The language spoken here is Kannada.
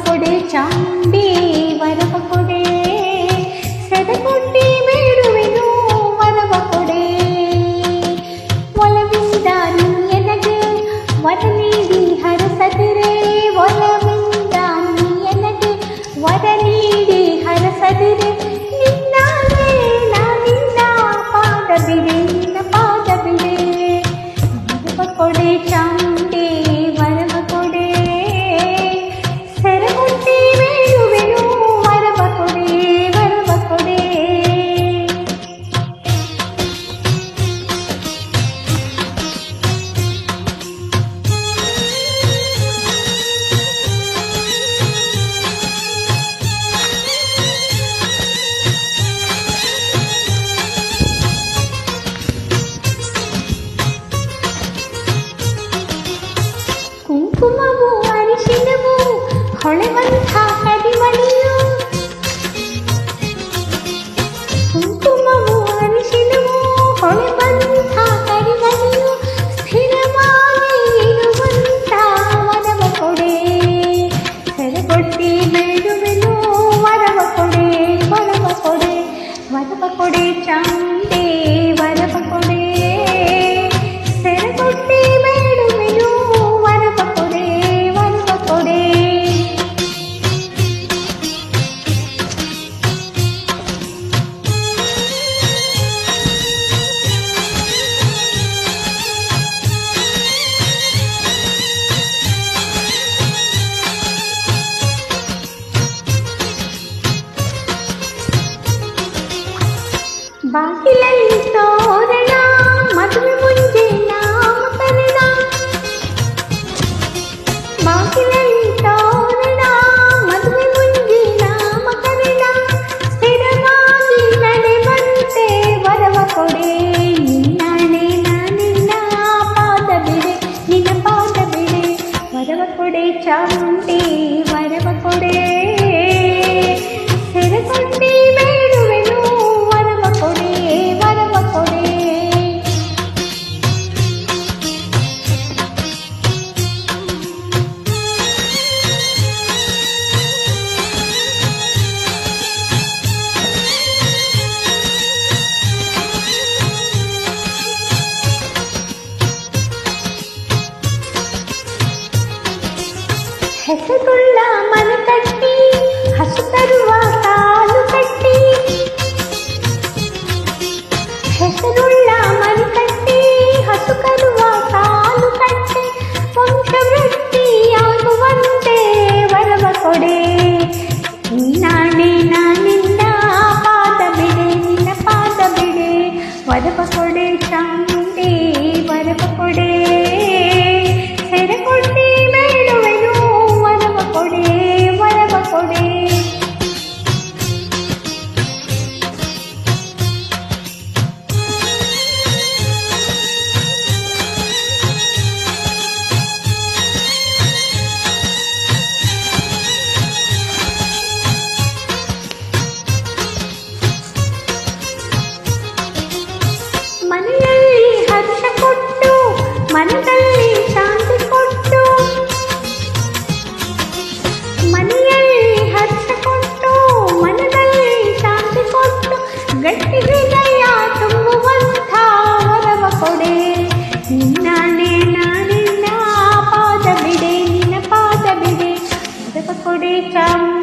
ಕೊಡೆ ಚಾಂಡಿ ವರವ ಕೊಡೆ ಸೆದಕೊಟ್ಟಿ ಬೇಡುವೆನು ವರವ ಕೊಡೆ ಒಲವಿಂದ ನೀ ಎನಗೆ ವರ ನೀಡಿ ಹರಸದಿರೆ ಒಲವಿಂದ ನೀ ಎನಗೆ ವರ ನೀಡಿ ಹರಸದಿರೆ ನಿನ್ನಾಗೆ ನಾನಿನ್ನ ಪಾದ ಬಿಡೆ ನಿನ್ನ ಪಾದ ಬಿಡೆ ವರವ ಕೊಡೆ ಚಾಂಡಿ ವರವ ಕೊಡೆ ಸೆರಗುಟ್ಟಿ ಬೇಡುವೆನು ವರವ ಕೊಡೆ ವರವ ಕೊಡೆ ಕುಂಕುಮವು ಅರಿಶಿನವು ಹೊಳೆವಂಥ ಕರಿಮಣಿಯು ಕುಂಕುಮವು ಅರಿಶಿನವು ಹೊಳೆವಂಥ ಕರಿಮಣಿಯು ಸ್ಥಿರವಾಗಿ ಇರುವಂಥ ವರವ ಕೊಡೆ ಸೆರಗೊಟ್ಟಿ ಬೇಡುವೆನು ವರವ ಕೊಡೆ ವರವ ಕೊಡೆ ವರವ ಕೊಡೆ ಚಾಂಡೆ ವರವ ಕೊಡೆ ಸೆರಗೊಟ್ಟಿ ಬೇಡುವೆನು ವರವ ಕೊಡೆ ವರವ ಕೊಡೆ ಬಾಗಿಲಲ್ಲಿ ತೋರಣ ಮದುವೆ ಮುಂಚೆ ನಾಮಕರಣ ಬಾಗಿಲಲ್ಲಿ ತೋರಣ ಮದುವೆ ಮುಂಚೆ ನಾಮಕರಣ ಸ್ಥಿರವಾಗಿ ನಡೆವಂತೆ ವರವ ಕೊಡೆ ನಿನ್ನಾಣೆ ನಾನಿನ್ನ ಪಾದ ಬಿಡೆ ನಿನ್ನ ಪಾದ ಬಿಡೆ ವರವ ಕೊಡೆ ಚಾಮುಂಡಿ ವರವ ಕೊಡೆ ಸೆರಗೊಟ್ಟಿ ಬೇಡುವೆನು ವರವ ಕೊಡೆ ವರವ ಕೊಡೆ ಹೆಸರುಳ್ಳ ಮನೆ ಕಟ್ಟಿ ಹಸು ತರುವ ಕಾಲು ಕಟ್ಟಿ ಹೆಸರುಳ್ಳ ಮನೆ ಕಟ್ಟಿ ಹಸು ಕರುವ ಕಾಲು ಕಟ್ಟಿ ವಂಶವೃದ್ಧಿಯಾಗುವಂತೆ ವರವ ಕೊಡೆ ನಿನ್ನಾಣೆ ನಾನಿನ್ನ ಪಾದ ಬಿಡೆ ನಿನ್ನ ಪಾದ ಬಿಡೆ ವರವ ಕೊಡೆ ಚಾಮುಂಡಿ ವರವ ಕೊಡೆ ಸೆರಗೊಟ್ಟಿ ಬೇಡುವೆನು ವರವ ಕೊಡೆ ವರವ ಕೊಡೆ ಮನೆಯಲ್ಲಿ ಹರ್ಷ ಕೊಟ್ಟು ಮನದಲ್ಲಿ ಶಾಂತಿ ಕೊಟ್ಟು ಮನೆಯಲ್ಲಿ ಹರ್ಷ ಕೊಟ್ಟು ಮನದಲ್ಲಿ ಶಾಂತಿ ಕೊಟ್ಟು ಗಟ್ಟಿ ಹೃದಯ ತುಂಬುವಂಥ ವರವ ಕೊಡೆ ನಿನ್ನಾಣೆ ನಾನಿನ್ನ ಪಾದ ಬಿಡೆ ನಿನ್ನ ಪಾದ ಬಿಡೆ ವರವ ಕೊಡೆ ಚಾಮುಂಡಿ